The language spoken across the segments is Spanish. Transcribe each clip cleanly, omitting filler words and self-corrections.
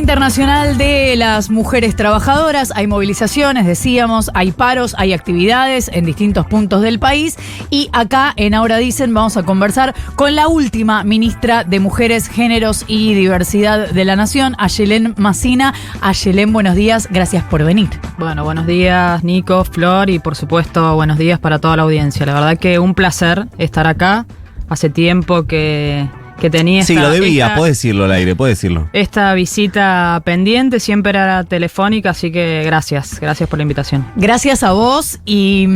Internacional de las Mujeres Trabajadoras, hay movilizaciones, decíamos, hay paros, hay actividades en distintos puntos del país y acá en Ahora Dicen vamos a conversar con la última ministra de Mujeres, Géneros y Diversidad de la Nación, Ayelén Massina. Ayelén, buenos días, gracias por venir. Bueno, buenos días Nico, Flor y por supuesto buenos días para toda la audiencia. La verdad que un placer estar acá, hace tiempo que tenía sí, lo debía, podés decirlo al aire, podés decirlo. Esta visita pendiente, siempre era telefónica, así que gracias por la invitación. Gracias a vos y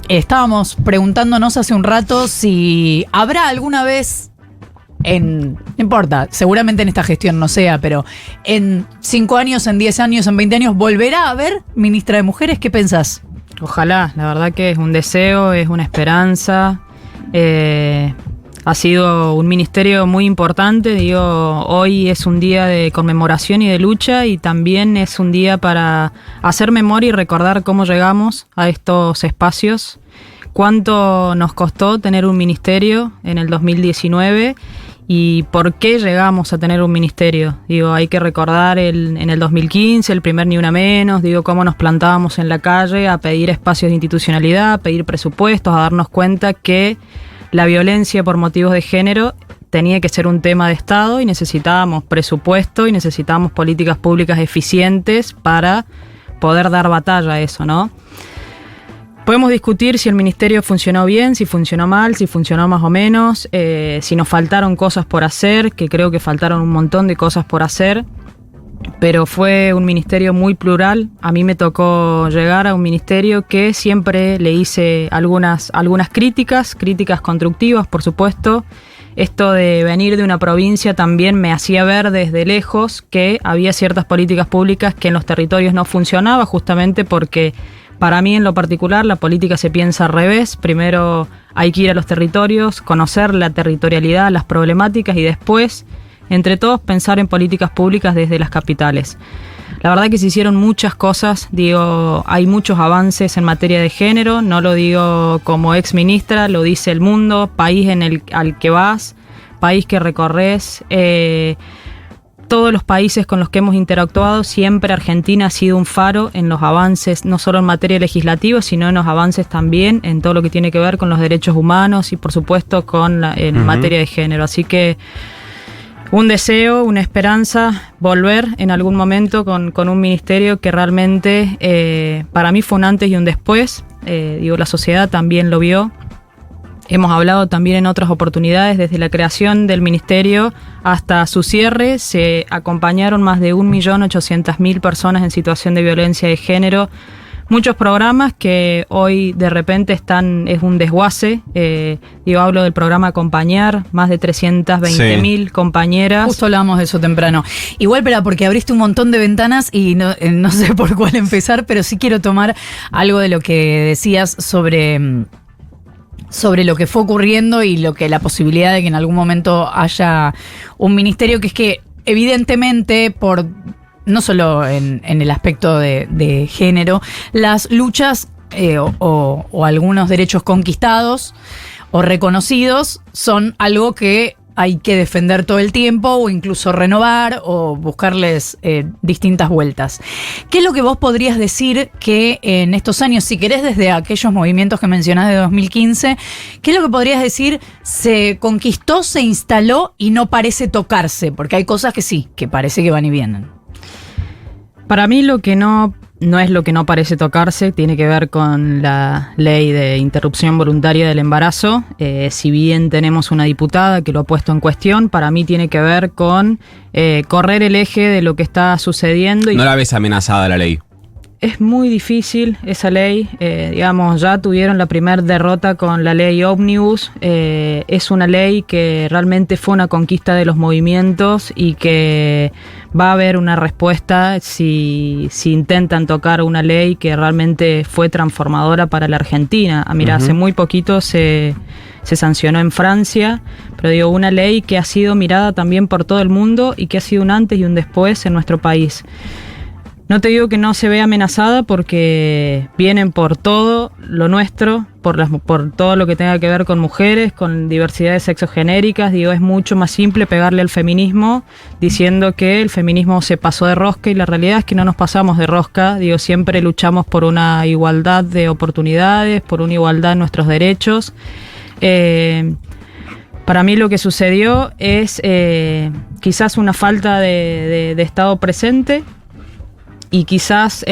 estábamos preguntándonos hace un rato si habrá alguna vez, no importa, seguramente en esta gestión no sea, pero en 5 años, en 10 años, en 20 años, ¿volverá a haber ministra de Mujeres? ¿Qué pensás? Ojalá, la verdad que es un deseo, es una esperanza. Ha sido un ministerio muy importante, hoy es un día de conmemoración y de lucha y también es un día para hacer memoria y recordar cómo llegamos a estos espacios, cuánto nos costó tener un ministerio en el 2019 y por qué llegamos a tener un ministerio. Hay que recordar en el 2015, el primer Ni Una Menos, cómo nos plantábamos en la calle a pedir espacios de institucionalidad, a pedir presupuestos, a darnos cuenta que la violencia por motivos de género tenía que ser un tema de Estado y necesitábamos presupuesto y necesitábamos políticas públicas eficientes para poder dar batalla a eso, ¿no? Podemos discutir si el ministerio funcionó bien, si funcionó mal, si funcionó más o menos, si nos faltaron cosas por hacer, que creo que faltaron un montón de cosas por hacer, pero fue un ministerio muy plural. A mí me tocó llegar a un ministerio que siempre le hice algunas críticas constructivas, por supuesto. Esto de venir de una provincia también me hacía ver desde lejos que había ciertas políticas públicas que en los territorios no funcionaban, justamente porque para mí en lo particular la política se piensa al revés. Primero hay que ir a los territorios, conocer la territorialidad, las problemáticas y después, entre todos, pensar en políticas públicas desde las capitales. La verdad que se hicieron muchas cosas, hay muchos avances en materia de género, no lo digo como ex ministra, lo dice el mundo, país al que vas, país que recorres, todos los países con los que hemos interactuado, siempre Argentina ha sido un faro en los avances, no solo en materia legislativa, sino en los avances también en todo lo que tiene que ver con los derechos humanos y por supuesto en materia de género. Así que un deseo, una esperanza, volver en algún momento con un ministerio que realmente para mí fue un antes y un después. La sociedad también lo vio. Hemos hablado también en otras oportunidades, desde la creación del ministerio hasta su cierre, se acompañaron más de 1.800.000 personas en situación de violencia de género. Muchos programas que hoy de repente es un desguace. Hablo del programa Acompañar, más de 320.000 compañeras. Justo hablábamos de eso temprano. Igual, porque abriste un montón de ventanas y no sé por cuál empezar, pero sí quiero tomar algo de lo que decías sobre lo que fue ocurriendo y la posibilidad de que en algún momento haya un ministerio, que es que evidentemente no solo en el aspecto de género, las luchas o algunos derechos conquistados o reconocidos son algo que hay que defender todo el tiempo o incluso renovar o buscarles distintas vueltas. ¿Qué es lo que vos podrías decir que en estos años, si querés desde aquellos movimientos que mencionás de 2015, qué es lo que podrías decir se conquistó, se instaló y no parece tocarse? Porque hay cosas que sí, que parece que van y vienen. Para mí lo que no es lo que no parece tocarse, tiene que ver con la ley de interrupción voluntaria del embarazo. Si bien tenemos una diputada que lo ha puesto en cuestión, para mí tiene que ver con correr el eje de lo que está sucediendo. ¿No la ves amenazada la ley? Es muy difícil esa ley, ya tuvieron la primera derrota con la ley Ómnibus. Es una ley que realmente fue una conquista de los movimientos y que va a haber una respuesta si intentan tocar una ley que realmente fue transformadora para la Argentina. Hace muy poquito se sancionó en Francia, pero una ley que ha sido mirada también por todo el mundo y que ha sido un antes y un después en nuestro país. No te digo que no se ve amenazada porque vienen por todo lo nuestro, por todo lo que tenga que ver con mujeres, con diversidades sexogenéricas. Digo, es mucho más simple pegarle al feminismo diciendo que el feminismo se pasó de rosca, y la realidad es que no nos pasamos de rosca. Digo, siempre luchamos por una igualdad de oportunidades, por una igualdad en nuestros derechos. Para mí lo que sucedió es quizás una falta de Estado presente, y quizás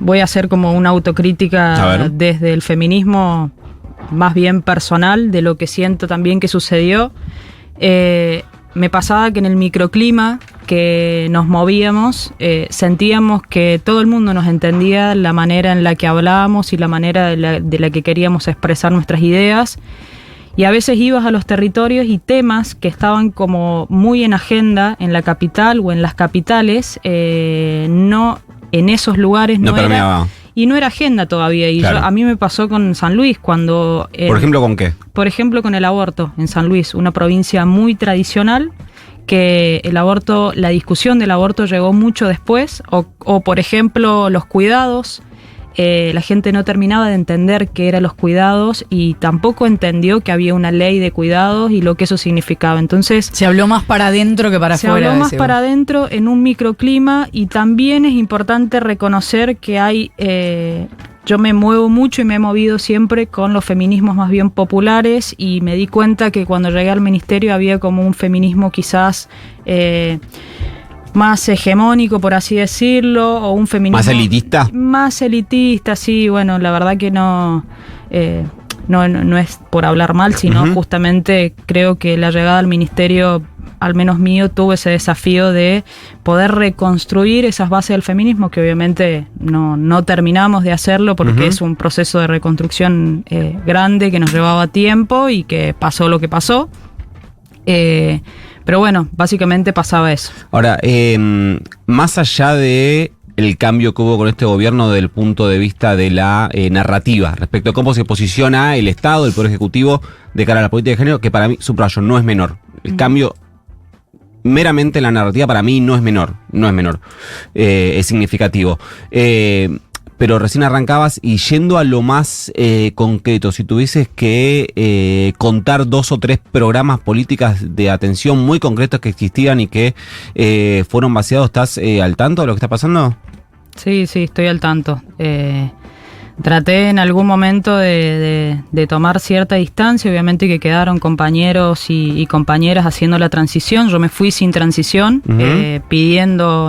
voy a hacer como una autocrítica desde el feminismo más bien personal de lo que siento también que sucedió. Me pasaba que en el microclima que nos movíamos sentíamos que todo el mundo nos entendía la manera en la que hablábamos y la manera de la que queríamos expresar nuestras ideas. Y a veces ibas a los territorios y temas que estaban como muy en agenda en la capital o en las capitales, no en esos lugares no era, y no era agenda todavía. Y a mí me pasó con San Luis cuando... ¿Por ejemplo con qué? Por ejemplo con el aborto en San Luis, una provincia muy tradicional, que el aborto, la discusión del aborto llegó mucho después, o por ejemplo los cuidados. La gente no terminaba de entender qué eran los cuidados y tampoco entendió que había una ley de cuidados y lo que eso significaba. Entonces se habló más para adentro que para afuera. Se habló más para adentro en un microclima, y también es importante reconocer que hay... yo me muevo mucho y me he movido siempre con los feminismos más bien populares, y me di cuenta que cuando llegué al ministerio había como un feminismo quizás... más hegemónico, por así decirlo, o un feminismo... ¿Más elitista? Más elitista, sí, bueno, la verdad que no es por hablar mal, sino justamente creo que la llegada al ministerio, al menos mío, tuvo ese desafío de poder reconstruir esas bases del feminismo, que obviamente no terminamos de hacerlo porque es un proceso de reconstrucción grande que nos llevaba tiempo y que pasó lo que pasó. Pero bueno, básicamente pasaba eso. Ahora, más allá de el cambio que hubo con este gobierno desde el punto de vista de la narrativa respecto a cómo se posiciona el Estado, el Poder Ejecutivo de cara a la política de género, que para mí, subrayo, no es menor. El cambio meramente en la narrativa para mí no es menor, es significativo. Pero recién arrancabas, y yendo a lo más concreto, si tuvieses que contar 2 o 3 programas políticas de atención muy concretos que existían y que fueron vaciados, ¿estás al tanto de lo que está pasando? Sí, estoy al tanto. Traté en algún momento de tomar cierta distancia, obviamente que quedaron compañeros y compañeras haciendo la transición. Yo me fui sin transición,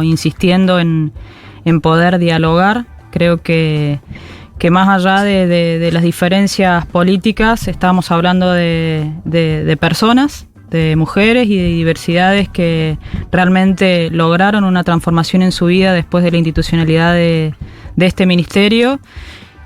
insistiendo en poder dialogar. Creo que más allá de las diferencias políticas, estamos hablando de personas, de mujeres y de diversidades que realmente lograron una transformación en su vida después de la institucionalidad de este ministerio.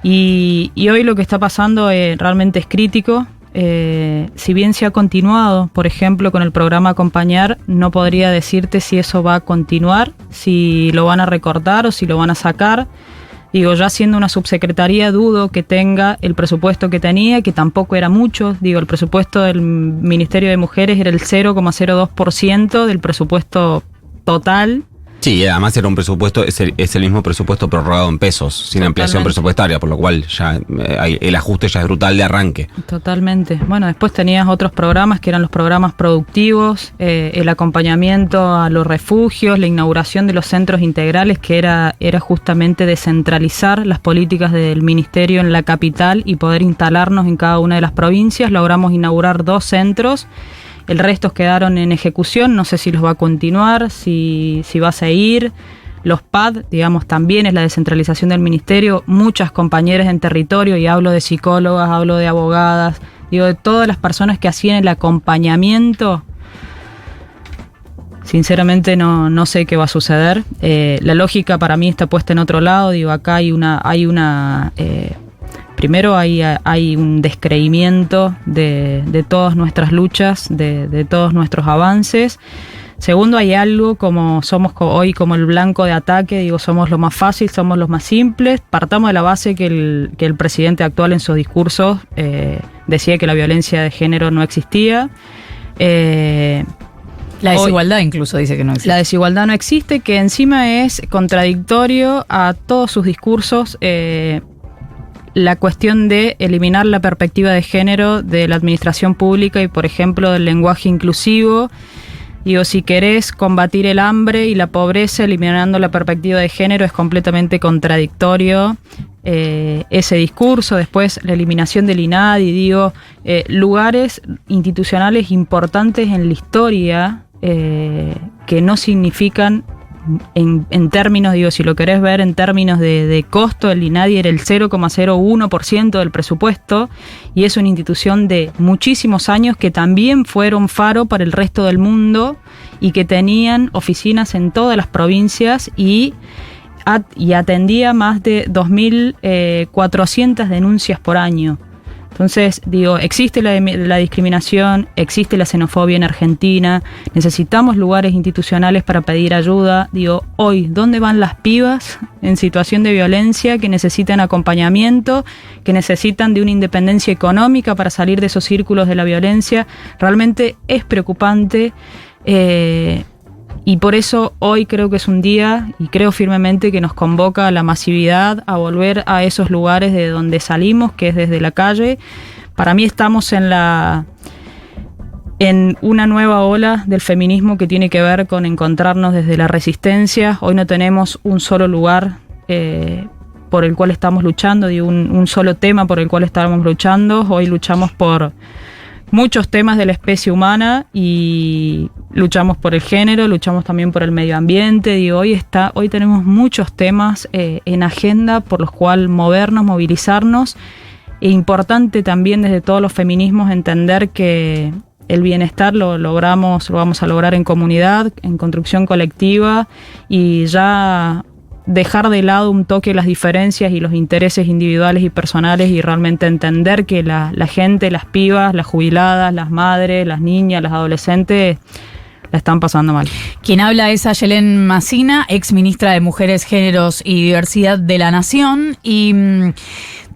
Y hoy lo que está pasando realmente es crítico. Si bien se ha continuado, por ejemplo, con el programa Acompañar, no podría decirte si eso va a continuar, si lo van a recortar o si lo van a sacar. Digo, ya siendo una subsecretaría, dudo que tenga el presupuesto que tenía, que tampoco era mucho. Digo, el presupuesto del Ministerio de Mujeres era el 0,02% del presupuesto total. Sí, además era un presupuesto, es el mismo presupuesto prorrogado en pesos, sin ampliación presupuestaria, por lo cual ya el ajuste ya es brutal de arranque. Totalmente. Bueno, después tenías otros programas que eran los programas productivos, el acompañamiento a los refugios, la inauguración de los centros integrales, que era justamente descentralizar las políticas del ministerio en la capital y poder instalarnos en cada una de las provincias. Logramos inaugurar 2 centros. El resto quedaron en ejecución, no sé si los va a continuar, si va a seguir. Los PAD, digamos, también es la descentralización del ministerio. Muchas compañeras en territorio, y hablo de psicólogas, hablo de abogadas, digo, de todas las personas que hacían el acompañamiento. Sinceramente no sé qué va a suceder. La lógica para mí está puesta en otro lado. Digo, acá primero hay un descreimiento de todas nuestras luchas, de todos nuestros avances. Segundo, hay algo como somos hoy como el blanco de ataque, digo, somos lo más fácil, somos los más simples. Partamos de la base que el presidente actual en sus discursos decía que la violencia de género no existía. La desigualdad incluso dice que no existe. La desigualdad no existe, que encima es contradictorio a todos sus discursos. la cuestión de eliminar la perspectiva de género de la administración pública y, por ejemplo, del lenguaje inclusivo. Digo, si querés combatir el hambre y la pobreza eliminando la perspectiva de género, es completamente contradictorio ese discurso. Después, la eliminación del INADI, digo, lugares institucionales importantes en la historia que no significan, en términos, digo, si lo querés ver en términos de costo, el INADI era el 0,01% del presupuesto y es una institución de muchísimos años que también fueron faro para el resto del mundo y que tenían oficinas en todas las provincias y atendía más de 2.400 denuncias por año. Entonces, digo, existe la discriminación, existe la xenofobia en Argentina, necesitamos lugares institucionales para pedir ayuda. Digo, hoy, ¿dónde van las pibas en situación de violencia que necesitan acompañamiento, que necesitan de una independencia económica para salir de esos círculos de la violencia? Realmente es preocupante. Y por eso hoy creo que es un día, y creo firmemente que nos convoca a la masividad, a volver a esos lugares de donde salimos, que es desde la calle. Para mí estamos en una nueva ola del feminismo que tiene que ver con encontrarnos desde la resistencia. Hoy no tenemos un solo lugar por el cual estamos luchando, digo, un solo tema por el cual estamos luchando. Hoy luchamos por muchos temas de la especie humana y luchamos por el género, luchamos también por el medio ambiente. Digo, hoy tenemos muchos temas en agenda por los cuales movernos, movilizarnos. Es importante también desde todos los feminismos entender que el bienestar lo vamos a lograr en comunidad, en construcción colectiva y ya dejar de lado un toque las diferencias y los intereses individuales y personales y realmente entender que la gente, las pibas, las jubiladas, las madres, las niñas, las adolescentes la están pasando mal. Quien habla es Ayelen Massina, ex ministra de Mujeres, Géneros y Diversidad de la Nación. Y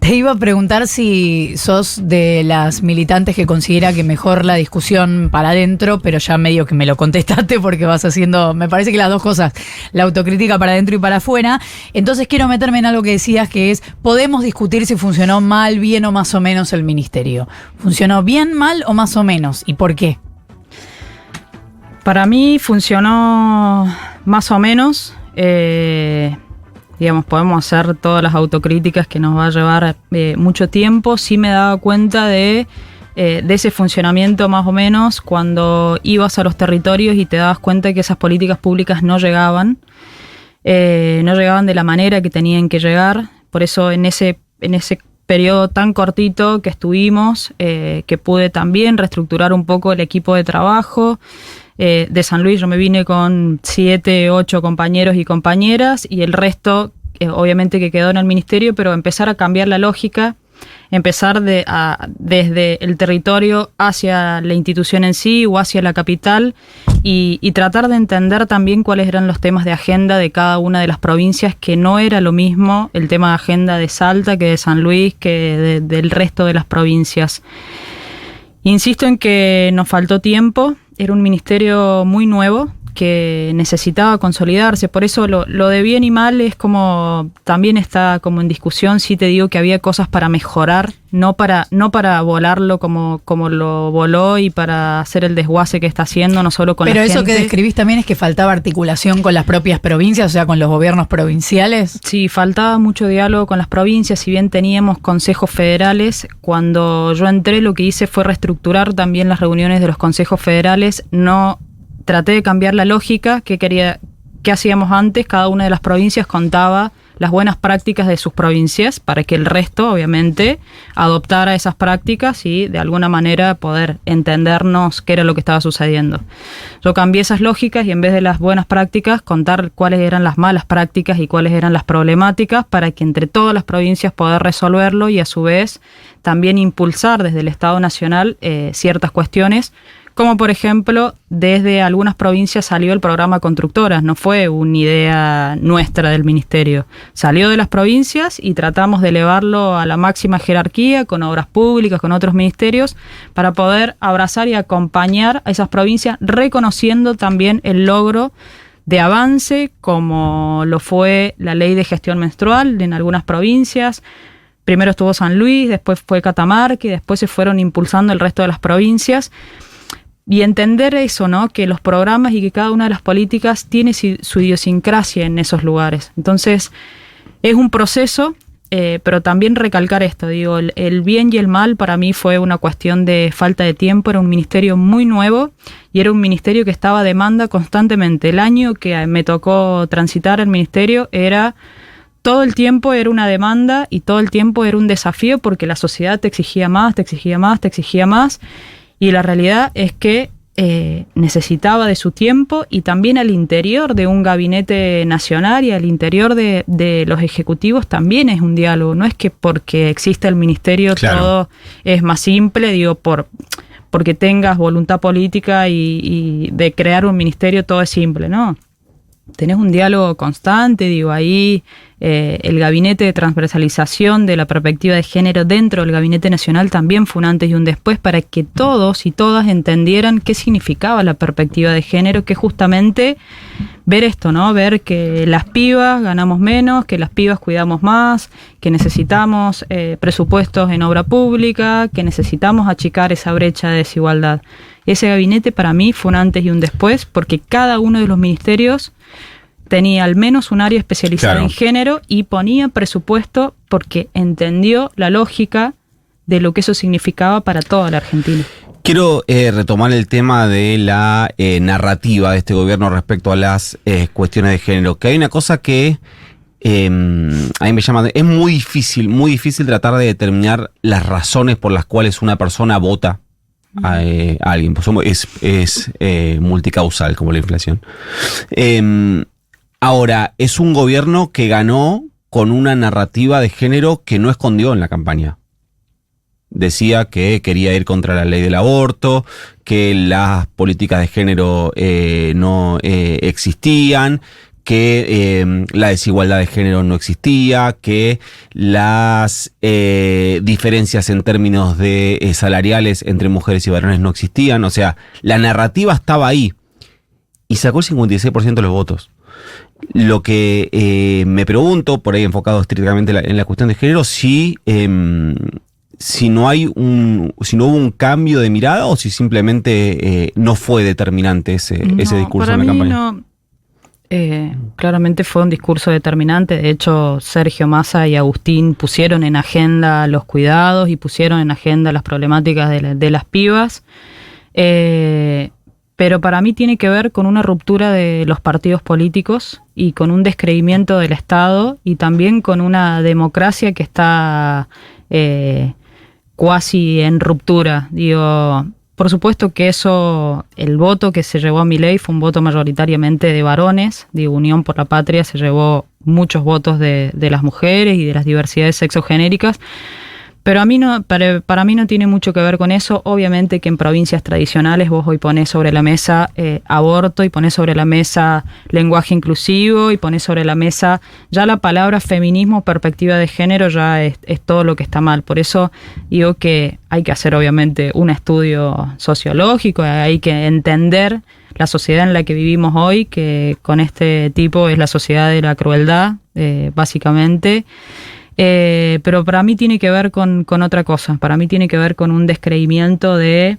te iba a preguntar si sos de las militantes que considera que mejor la discusión para adentro, pero ya medio que me lo contestaste porque vas haciendo, me parece que las dos cosas, la autocrítica para adentro y para afuera. Entonces quiero meterme en algo que decías, que es, podemos discutir si funcionó mal, bien o más o menos el ministerio. ¿Funcionó bien, mal o más o menos? ¿Y por qué? Para mí funcionó más o menos. Digamos, podemos hacer todas las autocríticas que nos va a llevar mucho tiempo. Sí me daba cuenta de ese funcionamiento más o menos cuando ibas a los territorios y te dabas cuenta que esas políticas públicas no llegaban de la manera que tenían que llegar. Por eso en ese periodo tan cortito que estuvimos, que pude también reestructurar un poco el equipo de trabajo. De San Luis yo me vine con 7, 8 compañeros y compañeras y el resto obviamente que quedó en el ministerio, pero empezar a cambiar la lógica, empezar desde el territorio hacia la institución en sí o hacia la capital y tratar de entender también cuáles eran los temas de agenda de cada una de las provincias, que no era lo mismo el tema de agenda de Salta que de San Luis que del resto de las provincias. Insisto en que nos faltó tiempo. Era un ministerio muy nuevo que necesitaba consolidarse, por eso lo de bien y mal es como, también está como en discusión. Sí te digo que había cosas para mejorar, no para volarlo como lo voló y para hacer el desguace que está haciendo, no solo con la gente. Pero eso que describís también es que faltaba articulación con las propias provincias, o sea, con los gobiernos provinciales. Sí, faltaba mucho diálogo con las provincias, si bien teníamos consejos federales. Cuando yo entré lo que hice fue reestructurar también las reuniones de los consejos federales. Traté de cambiar la lógica, qué hacíamos antes. Cada una de las provincias contaba las buenas prácticas de sus provincias para que el resto, obviamente, adoptara esas prácticas y de alguna manera poder entendernos qué era lo que estaba sucediendo. Yo cambié esas lógicas y en vez de las buenas prácticas, contar cuáles eran las malas prácticas y cuáles eran las problemáticas para que entre todas las provincias poder resolverlo y a su vez también impulsar desde el Estado Nacional ciertas cuestiones. Como por ejemplo, desde algunas provincias salió el programa Constructoras, no fue una idea nuestra del ministerio. Salió de las provincias y tratamos de elevarlo a la máxima jerarquía con obras públicas, con otros ministerios, para poder abrazar y acompañar a esas provincias, reconociendo también el logro de avance, como lo fue la ley de gestión menstrual en algunas provincias. primero estuvo San Luis, después fue Catamarca y después se fueron impulsando el resto de las provincias. Y entender eso, ¿no? Que los programas y que cada una de las políticas tiene su idiosincrasia en esos lugares. Entonces, es un proceso, pero también recalcar esto, digo, el bien y el mal para mí fue una cuestión de falta de tiempo. Era un ministerio muy nuevo y era un ministerio que estaba a demanda constantemente. El año que me tocó transitar el ministerio todo el tiempo era una demanda y todo el tiempo era un desafío porque la sociedad te exigía más, te exigía más, te exigía más. Y la realidad es que necesitaba de su tiempo, y también al interior de un gabinete nacional y al interior de los ejecutivos también es un diálogo. No es que porque existe el ministerio todo es más simple, digo, porque tengas voluntad política y de crear un ministerio todo es simple, ¿no? Tenés un diálogo constante, digo, ahí el gabinete de transversalización de la perspectiva de género dentro del gabinete nacional también fue un antes y un después para que todos y todas entendieran qué significaba la perspectiva de género, que justamente ver esto, ¿no? Ver que las pibas ganamos menos, que las pibas cuidamos más, que necesitamos presupuestos en obra pública, que necesitamos achicar esa brecha de desigualdad. Ese gabinete para mí fue un antes y un después, porque cada uno de los ministerios tenía al menos un área especializada en género y ponía presupuesto porque entendió la lógica de lo que eso significaba para toda la Argentina. Quiero retomar el tema de la narrativa de este gobierno respecto a las cuestiones de género, que hay una cosa que a mí me llama, es muy difícil tratar de determinar las razones por las cuales una persona vota a alguien, pues es multicausal como la inflación. Ahora, es un gobierno que ganó con una narrativa de género que no escondió en la campaña. Decía que quería ir contra la ley del aborto, que las políticas de género no existían, que la desigualdad de género no existía, que las diferencias en términos de salariales entre mujeres y varones no existían. O sea, la narrativa estaba ahí y sacó el 56% de los votos. Lo que me pregunto, por ahí enfocado estrictamente en la cuestión de género, si no hubo un cambio de mirada o si simplemente no fue determinante ese discurso en la campaña. No. Claramente fue un discurso determinante. De hecho, Sergio Massa y Agustín pusieron en agenda los cuidados y pusieron en agenda las problemáticas de las pibas. Pero para mí tiene que ver con una ruptura de los partidos políticos y con un descreimiento del Estado y también con una democracia que está cuasi en ruptura. Digo, por supuesto que el voto que se llevó a Milei fue un voto mayoritariamente de varones. Digo, Unión por la Patria se llevó muchos votos de las mujeres y de las diversidades sexogenéricas. Pero para mí no tiene mucho que ver con eso. Obviamente que en provincias tradicionales vos hoy ponés sobre la mesa aborto y ponés sobre la mesa lenguaje inclusivo y ponés sobre la mesa ya la palabra feminismo, perspectiva de género, ya es todo lo que está mal. Por eso digo que hay que hacer obviamente un estudio sociológico, hay que entender la sociedad en la que vivimos hoy, que con este tipo es la sociedad de la crueldad, básicamente. Pero para mí tiene que ver con otra cosa. Para mí tiene que ver con un descreimiento de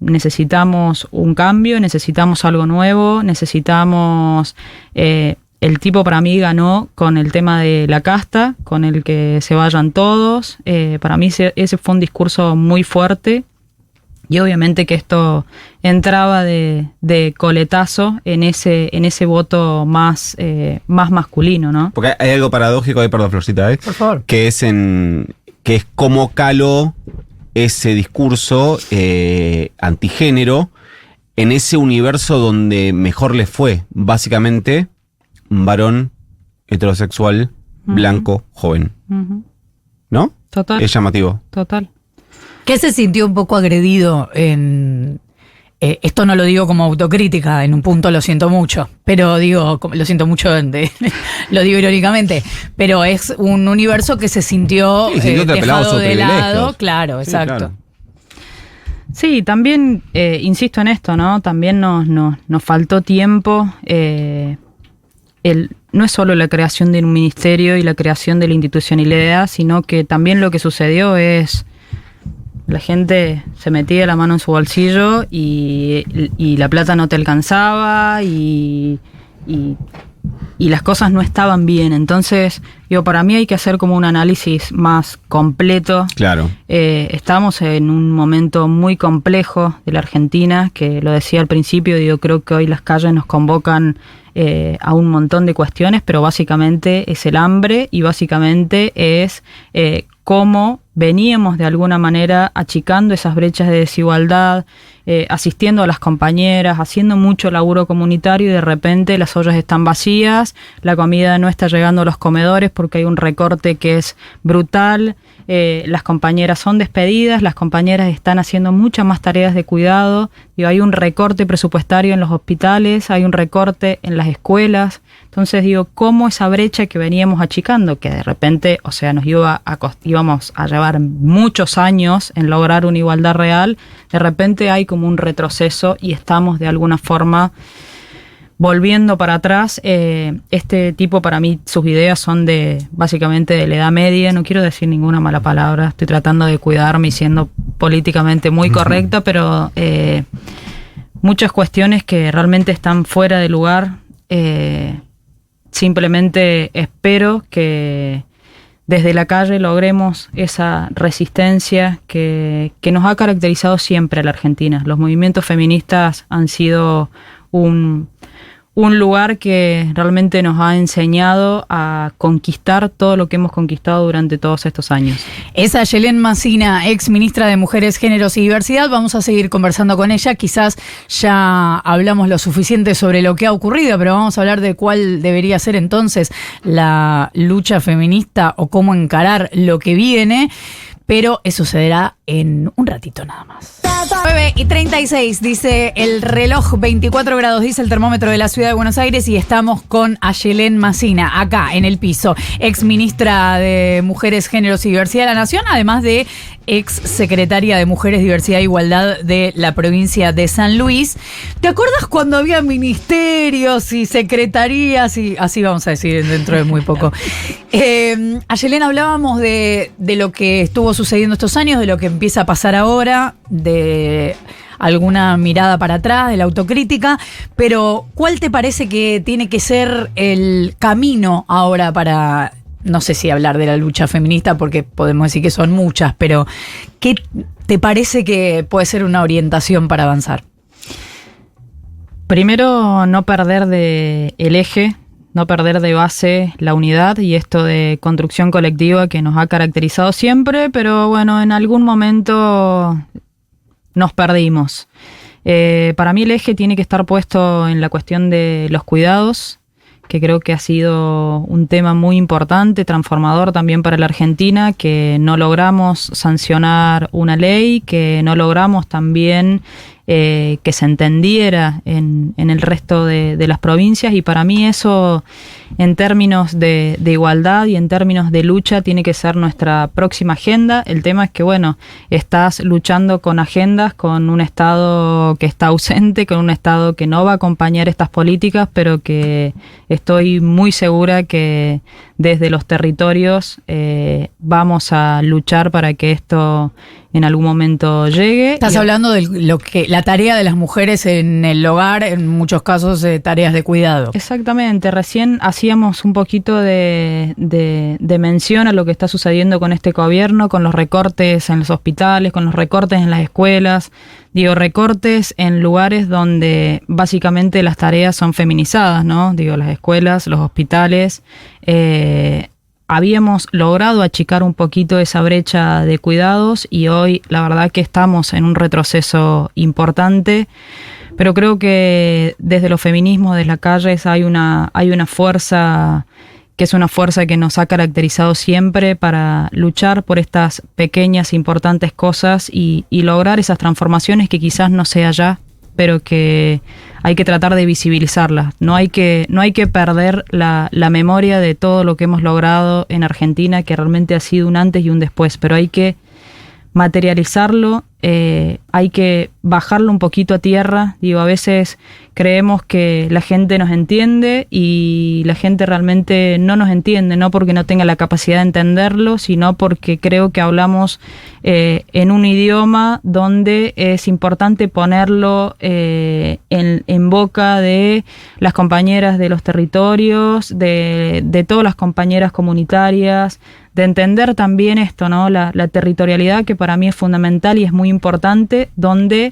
necesitamos un cambio, necesitamos algo nuevo, necesitamos... el tipo para mí ganó con el tema de la casta, con el que se vayan todos. Para mí ese fue un discurso muy fuerte. Y obviamente que esto entraba de coletazo en ese voto más masculino, ¿no? Porque hay algo paradójico ahí, perdón, Florcita, por favor, que es cómo caló ese discurso antigénero en ese universo donde mejor les fue. Básicamente, un varón heterosexual, blanco, joven. ¿No? Total. Es llamativo. Total. ¿Qué se sintió un poco agredido en... esto no lo digo como autocrítica, en un punto lo siento mucho, pero lo siento mucho, lo digo irónicamente, pero es un universo que se sintió dejado de lado, claro, exacto. Claro. Sí, también insisto en esto, ¿no? También nos faltó tiempo. no es solo la creación de un ministerio y la creación de la institucionalidad, sino que también lo que sucedió es la gente se metía la mano en su bolsillo y la plata no te alcanzaba y las cosas no estaban bien. Entonces, para mí hay que hacer como un análisis más completo. Claro. Estamos en un momento muy complejo de la Argentina, que lo decía al principio, creo que hoy las calles nos convocan a un montón de cuestiones, pero básicamente es el hambre y básicamente es cómo veníamos de alguna manera achicando esas brechas de desigualdad, asistiendo a las compañeras, haciendo mucho laburo comunitario y de repente las ollas están vacías, la comida no está llegando a los comedores porque hay un recorte que es brutal, las compañeras son despedidas, las compañeras están haciendo muchas más tareas de cuidado, hay un recorte presupuestario en los hospitales, hay un recorte en las escuelas. Entonces cómo esa brecha que veníamos achicando, que de repente, nos íbamos a llevar muchos años en lograr una igualdad real, de repente hay como un retroceso y estamos de alguna forma volviendo para atrás. Este tipo, para mí, sus ideas son básicamente de la Edad Media. No quiero decir ninguna mala palabra, estoy tratando de cuidarme y siendo políticamente muy correcta, pero muchas cuestiones que realmente están fuera de lugar. Simplemente espero que desde la calle logremos esa resistencia que nos ha caracterizado siempre a la Argentina. Los movimientos feministas han sido un lugar que realmente nos ha enseñado a conquistar todo lo que hemos conquistado durante todos estos años. Es Ayelén Massina, ex ministra de Mujeres, Géneros y Diversidad. Vamos a seguir conversando con ella. Quizás ya hablamos lo suficiente sobre lo que ha ocurrido, pero vamos a hablar de cuál debería ser entonces la lucha feminista o cómo encarar lo que viene. Pero eso sucederá en un ratito nada más. 9:36 dice el reloj, 24 grados dice el termómetro de la ciudad de Buenos Aires y estamos con Ayelén Massina, acá en el piso, ex ministra de Mujeres, Géneros y Diversidad de la Nación, además de ex secretaria de Mujeres, Diversidad e Igualdad de la provincia de San Luis. ¿Te acuerdas cuando había ministerios y secretarías y así vamos a decir dentro de muy poco? Ayelén, hablábamos de lo que estuvo sucediendo estos años, de lo que empieza a pasar ahora, de alguna mirada para atrás, de la autocrítica, pero ¿cuál te parece que tiene que ser el camino ahora para, no sé si hablar de la lucha feminista, porque podemos decir que son muchas, pero ¿qué te parece que puede ser una orientación para avanzar? Primero, no perder el eje, no perder de base la unidad y esto de construcción colectiva que nos ha caracterizado siempre, pero bueno, en algún momento nos perdimos. Para mí el eje tiene que estar puesto en la cuestión de los cuidados, que creo que ha sido un tema muy importante, transformador también para la Argentina, que no logramos sancionar una ley, que no logramos también que se entendiera en el resto de las provincias, y para mí eso, en términos de igualdad y en términos de lucha, tiene que ser nuestra próxima agenda. El tema es que, bueno, estás luchando con agendas, con un Estado que está ausente, con un Estado que no va a acompañar estas políticas, pero que estoy muy segura que desde los territorios vamos a luchar para que esto en algún momento llegue. Estás hablando de la tarea de las mujeres en el hogar, en muchos casos tareas de cuidado. Exactamente, recién hacíamos un poquito de mención a lo que está sucediendo con este gobierno, con los recortes en los hospitales, con los recortes en las escuelas. Recortes en lugares donde básicamente las tareas son feminizadas, ¿no? Las escuelas, los hospitales. Habíamos logrado achicar un poquito esa brecha de cuidados y hoy la verdad que estamos en un retroceso importante, pero creo que desde los feminismos, desde las calles, hay una fuerza que es una fuerza que nos ha caracterizado siempre para luchar por estas pequeñas importantes cosas y lograr esas transformaciones que quizás no sea ya, pero que hay que tratar de visibilizarlas. No hay que perder la memoria de todo lo que hemos logrado en Argentina, que realmente ha sido un antes y un después, pero hay que materializarlo hay que bajarlo un poquito a tierra. Digo, a veces creemos que la gente nos entiende y la gente realmente no nos entiende, no porque no tenga la capacidad de entenderlo, sino porque creo que hablamos en un idioma donde es importante ponerlo en boca de las compañeras de los territorios, de todas las compañeras comunitarias, de entender también esto, ¿no? La territorialidad, que para mí es fundamental y es muy importante, donde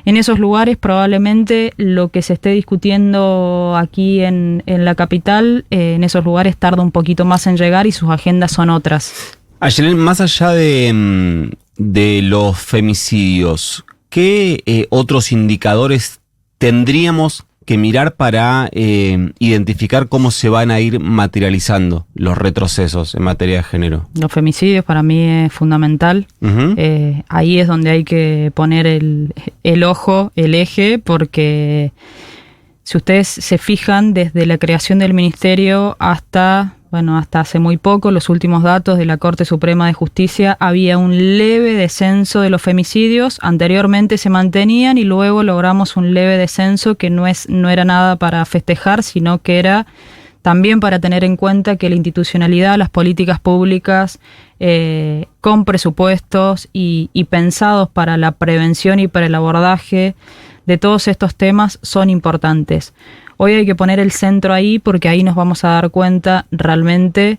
en esos lugares probablemente lo que se esté discutiendo aquí en la capital, en esos lugares tarda un poquito más en llegar y sus agendas son otras. Ayelen, más allá de los femicidios, ¿qué otros indicadores tendríamos que mirar para identificar cómo se van a ir materializando los retrocesos en materia de género? Los femicidios para mí es fundamental. Uh-huh. Ahí es donde hay que poner el ojo, el eje, porque si ustedes se fijan, desde la creación del ministerio hasta hace muy poco, los últimos datos de la Corte Suprema de Justicia, había un leve descenso de los femicidios. Anteriormente se mantenían y luego logramos un leve descenso que no era nada para festejar, sino que era también para tener en cuenta que la institucionalidad, las políticas públicas con presupuestos y pensados para la prevención y para el abordaje de todos estos temas son importantes. Hoy hay que poner el centro ahí, porque ahí nos vamos a dar cuenta realmente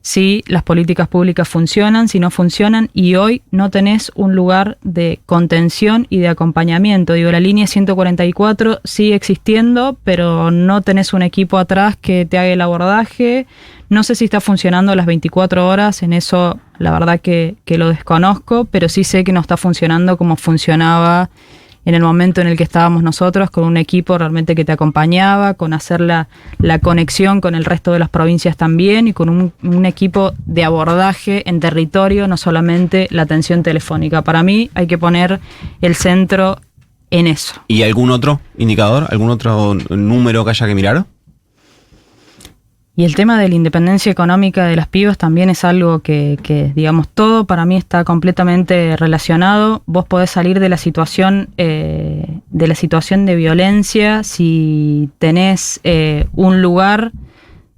si las políticas públicas funcionan, si no funcionan, y hoy no tenés un lugar de contención y de acompañamiento. Digo, la línea 144 sigue existiendo, pero no tenés un equipo atrás que te haga el abordaje. No sé si está funcionando las 24 horas, en eso la verdad que lo desconozco, pero sí sé que no está funcionando como funcionaba en el momento en el que estábamos nosotros, con un equipo realmente que te acompañaba, con hacer la conexión con el resto de las provincias también, y con un equipo de abordaje en territorio, no solamente la atención telefónica. Para mí hay que poner el centro en eso. ¿Y algún otro indicador, algún otro número que haya que mirar? Y el tema de la independencia económica de las pibas también es algo que digamos, todo para mí está completamente relacionado. Vos podés salir de la situación de violencia si tenés un lugar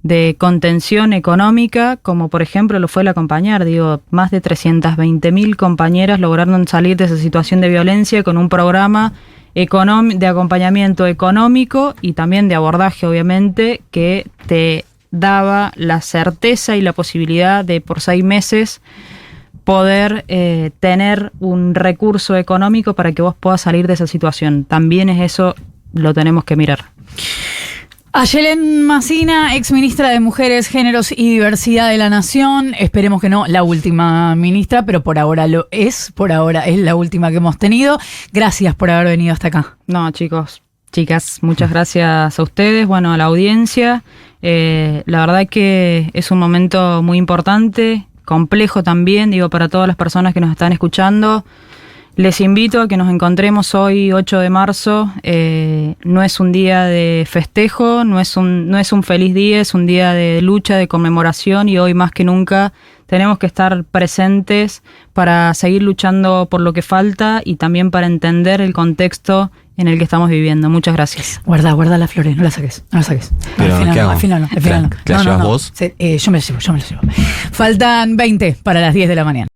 de contención económica, como por ejemplo lo fue el Acompañar. Digo, más de 320.000 compañeras lograron salir de esa situación de violencia con un programa de acompañamiento económico y también de abordaje, obviamente, que te daba la certeza y la posibilidad de por 6 meses poder tener un recurso económico para que vos puedas salir de esa situación. También es eso, lo tenemos que mirar. Ayelen Massina, exministra de Mujeres, Géneros y Diversidad de la Nación. Esperemos que no la última ministra, pero por ahora lo es. Por ahora es la última que hemos tenido. Gracias por haber venido hasta acá. No, chicas, muchas gracias a ustedes, a la audiencia. La verdad que es un momento muy importante, complejo también, para todas las personas que nos están escuchando. Les invito a que nos encontremos hoy, 8 de marzo. No es un día de festejo, no es un feliz día, es un día de lucha, de conmemoración, y hoy más que nunca tenemos que estar presentes para seguir luchando por lo que falta y también para entender el contexto en el que estamos viviendo. Muchas gracias. Guarda las flores, no las saques. Pero, al final no. ¿Te las llevas vos? Yo me las llevo. Faltan 20 para las 10 de la mañana.